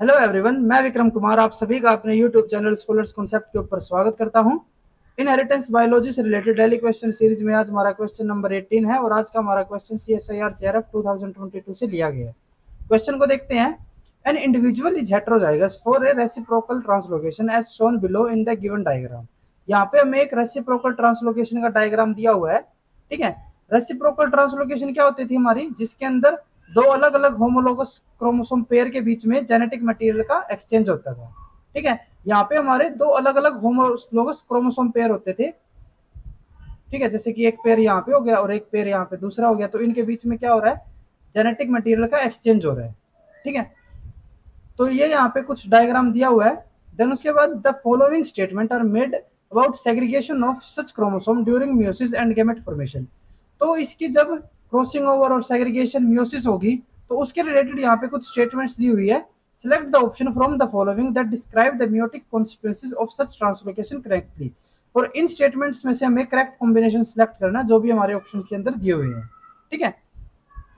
Hello everyone, मैं विक्रम कुमार आप सभी का अपने यूट्यूब चैनल स्कॉलर्स कॉन्सेप्ट के ऊपर स्वागत करता हूं। इनहेरिटेंस बायोलॉजी से रिलेटेड डेली क्वेश्चन सीरीज में आज हमारा क्वेश्चन नंबर 18 है और आज का हमारा क्वेश्चन CSIR JRF 2022 से लिया गया है। क्वेश्चन को देखते हैं। An individual is heterozygous for a reciprocal translocation as shown below in the given diagram. यहाँ पे हमें एक रेसिप्रोकल ट्रांसलोकेशन का डायग्राम दिया हुआ है। ठीक है, रेसिप्रोकल ट्रांसलोकेशन क्या होती थी हमारी, जिसके अंदर दो अलग अलग होमोलोगस क्रोमोसोम पेयर के बीच में जेनेटिक मटेरियल का एक्सचेंज होता था। ठीक है, यहाँ पे हमारे दो अलग अलग होमोलोगस क्रोमोसोम पेयर होते थे। ठीक है, जैसे कि एक पेयर यहाँ पे हो गया और एक पेयर यहाँ पे दूसरा हो गया, तो इनके बीच में क्या हो रहा है, जेनेटिक मटेरियल का एक्सचेंज हो रहा है। ठीक है, तो ये यहाँ पे कुछ डायग्राम दिया हुआ है। देन उसके बाद the following statement are made about segregation of such chromosome during meiosis and gamete formation. तो इसकी जब क्रॉसिंग ओवर और सेग्रीगेशन म्यूसिस होगी तो उसके रिलेटेड यहाँ पे कुछ स्टेटमेंट्स दी हुई है। Select the option from the following that describe the meiotic consequences of such translocation correctly. और इन स्टेटमेंट्स में से हमें करेक्ट कॉम्बिनेशन सेलेक्ट करना जो भी हमारे ऑप्शन के अंदर दिए हुए हैं। ठीक है,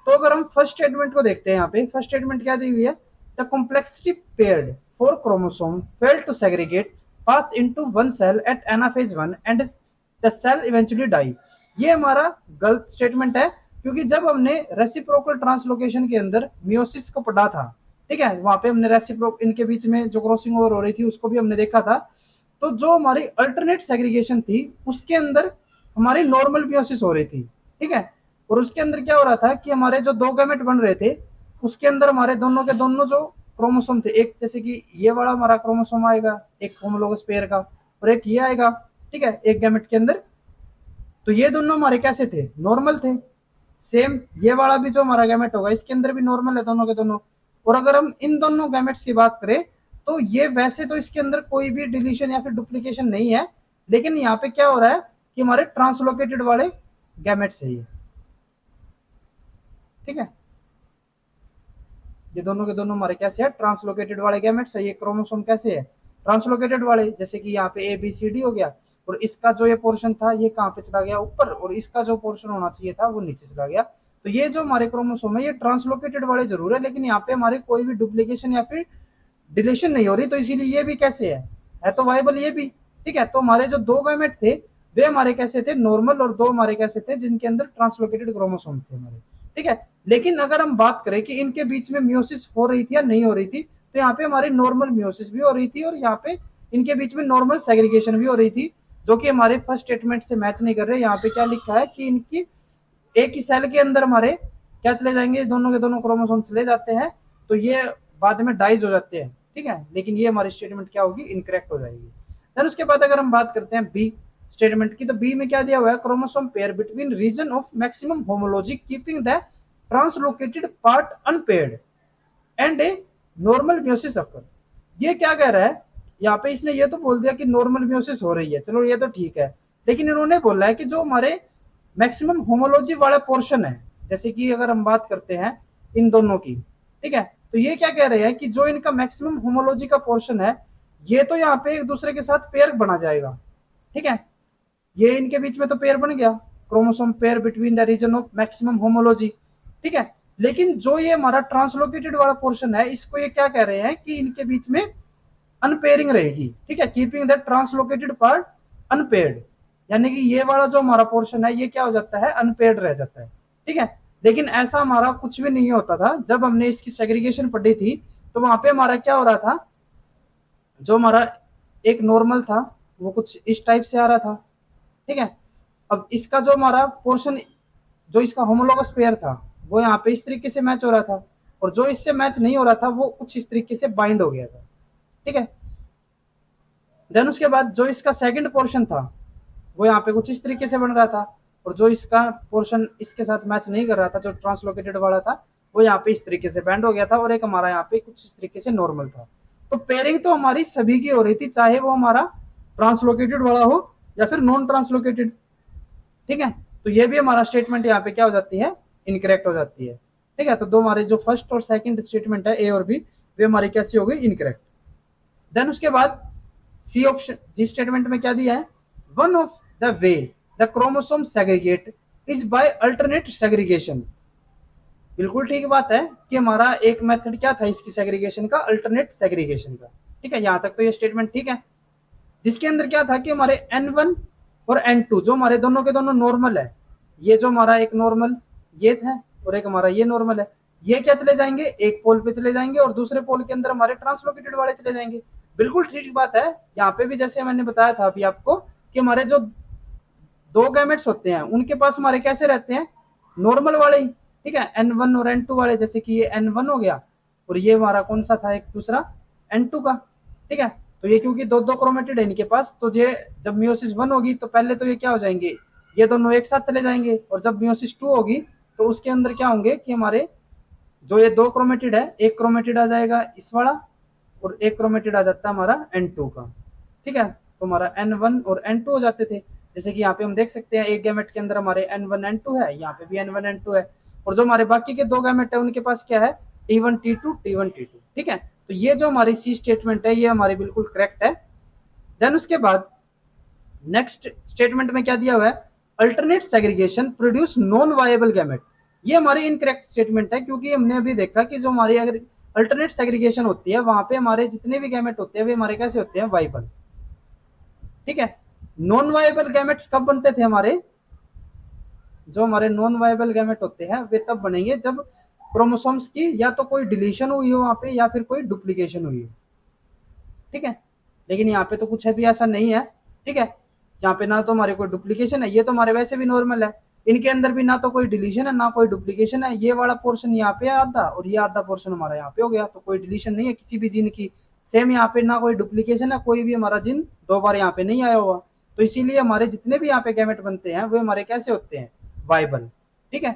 तो अगर हम फर्स्ट स्टेटमेंट को देखते हैं, यहाँ पे फर्स्ट स्टेटमेंट क्या दी हुई है, the complexity paired four chromosome fail to segregate pass into one cell at anaphase 1 and the cell eventually die. ये हमारा गलत स्टेटमेंट है, क्योंकि जब हमने रेसिप्रोकल ट्रांसलोकेशन के अंदर मियोसिस को पढ़ा था, ठीक है, वहां पे हमने रेसिप्रो इनके बीच में जो क्रॉसिंग ओवर हो रही थी उसको भी हमने देखा था। तो जो हमारी अल्टरनेट सेग्रीगेशन थी उसके अंदर हमारी नॉर्मल मियोसिस हो रही थी। ठीक है, और उसके अंदर क्या हो रहा था कि हमारे जो दो गैमेट बन रहे थे उसके अंदर हमारे दोनों के दोनों जो क्रोमोसोम थे, एक जैसे कि ये वाला हमारा क्रोमोसोम आएगा एक होमोलोगस पेयर का, और एक ये आएगा। ठीक है, एक गैमेट के अंदर, तो ये दोनों हमारे कैसे थे, नॉर्मल थे। सेम ये वाला भी जो हमारा गैमेट होगा इसके अंदर भी नॉर्मल है दोनों के दोनों। और अगर हम इन दोनों गैमेट्स की बात करें तो ये वैसे तो इसके अंदर कोई भी डिलीशन या फिर डुप्लीकेशन नहीं है, लेकिन यहाँ पे क्या हो रहा है कि हमारे ट्रांसलोकेटेड वाले गैमेट्स है ये। ठीक है, ये दोनों के दोनों हमारे कैसे है, ट्रांसलोकेटेड वाले गैमेट्स है। ये क्रोमोसोम कैसे है, ट्रांसलोकेटेड वाले, जैसे कि यहाँ पे ABCD हो गया, और इसका जो ये पोर्शन था ये कहाँ पे चला गया, ऊपर, और इसका जो पोर्शन होना चाहिए था वो नीचे चला गया। तो ये जो हमारे क्रोमोसोम है ये ट्रांसलोकेटेड वाले जरूर है, लेकिन यहाँ पे हमारे कोई भी डुप्लीकेशन या फिर डिलीशन नहीं हो रही, तो इसीलिए ये भी कैसे है तो वाइबल ये भी। ठीक है, तो हमारे जो दो गैमेट थे वे हमारे कैसे थे, नॉर्मल, और दो हमारे कैसे थे जिनके अंदर ट्रांसलोकेटेड क्रोमोसोम थे हमारे। ठीक है, लेकिन अगर हम बात करें कि इनके बीच में म्यूसिस हो रही थी या नहीं हो रही थी, तो यहाँ पे हमारी नॉर्मल म्यूसिस भी हो रही थी और यहाँ पे इनके बीच में नॉर्मल सेग्रीगेशन भी हो रही थी, जो कि हमारे फर्स्ट स्टेटमेंट से मैच नहीं कर रहे। यहाँ पे क्या लिखा है कि इनकी एक ही सेल के अंदर हमारे क्या चले जाएंगे, दोनों के दोनों क्रोमोसोम चले जाते हैं, तो ये बाद में डाइज हो जाते हैं। ठीक है, लेकिन ये हमारी स्टेटमेंट क्या होगी, इनकरेक्ट हो जाएगी। देन उसके बाद अगर हम बात करते हैं बी स्टेटमेंट की, तो बी में क्या दिया हुआ है, chromosome pair between region of maximum homology keeping the translocated part unpaired and a normal meiosis occur. ये क्या कह रहा है, यहाँ पे इसने ये तो बोल दिया कि नॉर्मल म्योसिस हो रही है, चलो ये तो ठीक है, लेकिन इन्होंने बोला है कि जो हमारे मैक्सिमम होमोलॉजी वाला पोर्शन है, जैसे कि अगर हम बात करते हैं इन दोनों की, ठीक है, तो ये क्या कह रहे हैं कि जो इनका मैक्सिमम होमोलॉजी का पोर्शन है ये तो यहाँ पे एक दूसरे के साथ पेयर बना जाएगा। ठीक है, ये इनके बीच में तो पेयर बन गया, chromosome pair between the region of maximum homology. ठीक है, लेकिन जो ये हमारा ट्रांसलोकेटेड वाला पोर्शन है इसको ये क्या कह रहे हैं कि इनके बीच में अनपेयरिंग रहेगी। ठीक है, keeping the translocated part unpaired, यानी कि ये वाला जो हमारा पोर्शन है ये क्या हो जाता है, अनपेयर्ड रह जाता है। ठीक है, लेकिन ऐसा हमारा कुछ भी नहीं होता था। जब हमने इसकी सेग्रीगेशन पढ़ी थी तो वहां पे हमारा क्या हो रहा था, जो हमारा एक नॉर्मल था वो कुछ इस टाइप से आ रहा था। ठीक है, अब इसका जो हमारा पोर्शन, जो इसका होमोलोगस पेयर था वो यहाँ पे इस तरीके से मैच हो रहा था, और जो इससे मैच नहीं हो रहा था वो कुछ इस तरीके से बाइंड हो गया था। ठीक है, देन उसके बाद जो इसका सेकंड पोर्शन था वो यहाँ पे कुछ इस तरीके से बन रहा था, और जो इसका पोर्शन इसके साथ मैच नहीं कर रहा था, जो ट्रांसलोकेटेड वाला था, वो यहाँ पे इस तरीके से बैंड हो गया था, और एक हमारा यहाँ पे कुछ इस तरीके से नॉर्मल था। तो पेयरिंग तो हमारी सभी की हो रही थी, चाहे वो हमारा ट्रांसलोकेटेड वाला हो या फिर नॉन ट्रांसलोकेटेड। ठीक है, तो ये भी हमारा स्टेटमेंट यहाँ पे क्या हो जाती है, इनकरेक्ट हो जाती है। ठीक है, तो दो हमारे जो फर्स्ट और सेकंड स्टेटमेंट है ए और बी, वे हमारी कैसी हो गई, इनकरेक्ट। देन उसके बाद सी ऑप्शन, जी स्टेटमेंट में क्या दिया है, one of the way the chromosome segregate is by alternate segregation. बिल्कुल ठीक बात है कि हमारा एक मेथड क्या था इसकी सेग्रीगेशन का, अल्टरनेट सेग्रीगेशन का। ठीक है, यहां तक तो ये स्टेटमेंट ठीक है, जिसके अंदर क्या था कि हमारे N1 और N2 जो हमारे दोनों के दोनों नॉर्मल है, ये जो हमारा एक नॉर्मल ये था और एक हमारा ये नॉर्मल है, ये क्या चले जाएंगे, एक पोल पे चले जाएंगे और दूसरे पोल के अंदर हमारे ट्रांसलोकेटेड वाले चले जाएंगे। बिल्कुल ठीक बात है। यहाँ पे भी जैसे मैंने बताया था अभी आपको कि हमारे जो दो गैमेट्स होते हैं उनके पास हमारे कैसे रहते हैं, नॉर्मल वाले ही। ठीक है, N1 और N2 वाले, जैसे कि ये N1 हो गया और ये हमारा कौन सा था एक दूसरा N2 का। ठीक है, तो ये क्योंकि दो दो क्रोमेटिड है इनके पास, तो ये जब मियोसिस 1 होगी तो पहले तो ये क्या हो जाएंगे, ये दोनों एक साथ चले जाएंगे, और जब मियोसिस 2 होगी तो उसके अंदर क्या होंगे कि हमारे जो ये दो क्रोमेटिड है, एक क्रोमेटिड आ जाएगा इस वाला और एक क्रोमेटिड आ जाता है हमारा N2 का। ठीक है, तो हमारा N1 और N2 हो जाते थे। जैसे कि यहाँ पे हम देख सकते हैं एक गैमेट के अंदर हमारे N1 N2 है, यहाँ पे भी N1 N2 है, और जो हमारे बाकी के दो गैमेट है उनके पास क्या है, T1 T2 T1 T2। ठीक है, तो ये जो हमारी सी स्टेटमेंट है ये हमारी बिल्कुल करेक्ट है। देन उसके बाद नेक्स्ट स्टेटमेंट में क्या दिया हुआ है, alternate segregation produce non viable gamete. ये हमारी इनकरेक्ट स्टेटमेंट है, क्योंकि हमने अभी देखा कि जो हमारी अगर अल्टरनेट सेग्रीगेशन होती है वहां पे हमारे जितने भी गैमेट होते हैं वे हमारे कैसे होते हैं, वाइबल। ठीक है, नॉन वायबल गैमेट्स कब बनते थे हमारे, जो हमारे नॉन वायबल गैमेट होते हैं वे तब बनेंगे जब क्रोमोसोम्स की या तो कोई डिलीशन हुई हो वहां पे या फिर कोई डुप्लीकेशन हुई हो। ठीक है, लेकिन यहाँ पे तो कुछ है भी ऐसा नहीं है। ठीक है, यहाँ पे ना तो हमारे कोई डुप्लीकेशन है, ये तो हमारे वैसे भी नॉर्मल है, इनके अंदर भी ना तो कोई डिलीशन है ना कोई डुप्लीकेशन है, ये वाला पोर्शन यहाँ पे आधा और ये आधा पोर्शन हमारा यहाँ पे हो गया, तो कोई डिलीशन नहीं है किसी भी जीन की। सेम यहाँ पे ना कोई डुप्लीकेशन है, कोई भी हमारा जीन दो बार यहाँ पे नहीं आया हुआ, तो इसीलिए हमारे जितने भी यहाँ पे गैमेट बनते हैं वो हमारे कैसे होते हैं, वाइबल। ठीक है,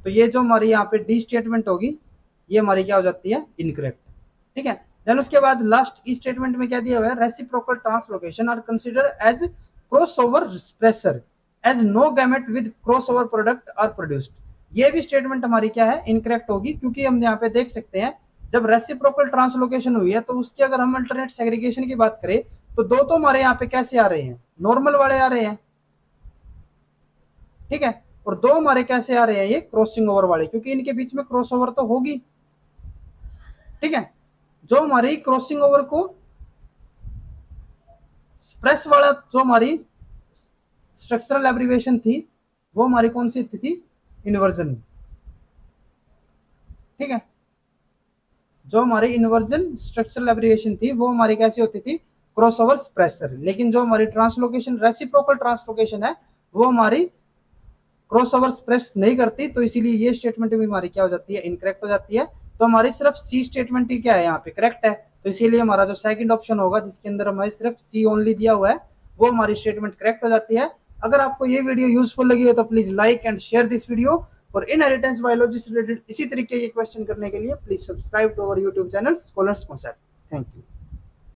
तो ये जो हमारी यहाँ पे डी स्टेटमेंट होगी ये हमारी क्या हो जाती है, इनकरेक्ट। ठीक है, देन उसके बाद लास्ट ई स्टेटमेंट में क्या दिया हुआ है, reciprocal translocation are consider as crossover suppressor as no gamete with crossover product are produced. ये भी स्टेटमेंट हमारी क्या है, इनकरेक्ट होगी, क्योंकि हम यहाँ पे देख सकते हैं जब रेसिप्रोकल ट्रांसलोकेशन हुई है तो उसकी अगर हम अल्टरनेट सेग्रीगेशन की बात करें तो दो तो हमारे यहाँ पे कैसे आ रहे हैं, नॉर्मल वाले आ रहे हैं। ठीक है, और दो हमारे कैसे आ रहे हैं, ये क्रॉसिंग ओवर वाले, क्योंकि इनके बीच में क्रॉस ओवर तो होगी। ठीक है, जो हमारी क्रॉसिंग ओवर को स्प्रेस वाला जो हमारी स्ट्रक्चरल एब्रीवेशन थी वो हमारी कौन सी थी, इन्वर्जन। ठीक है, जो हमारी इन्वर्जन स्ट्रक्चरल एब्रीवेशन थी वो हमारी कैसी होती थी, क्रॉसओवर स्प्रेसर। लेकिन जो हमारी ट्रांसलोकेशन रेसिप्रोकल ट्रांसलोकेशन है वो हमारी क्रॉसओवर स्प्रेस नहीं करती, तो इसीलिए ये स्टेटमेंट भी हमारी क्या हो जाती है, इनकरेक्ट हो जाती है। तो हमारी सिर्फ सी स्टेटमेंट ही क्या है यहाँ पे करेक्ट है, तो इसीलिए हमारा जो सेकंड ऑप्शन होगा जिसके अंदर हमारे सिर्फ सी ओनली दिया हुआ है वो हमारी स्टेटमेंट करेक्ट हो जाती है। अगर आपको ये वीडियो यूजफुल लगी हो तो please like and share this video, और इनहेरिटेंस बायोलॉजी से रिलेटेड इसी तरीके के क्वेश्चन करने के लिए please subscribe to our YouTube channel scholars concept. Thank you.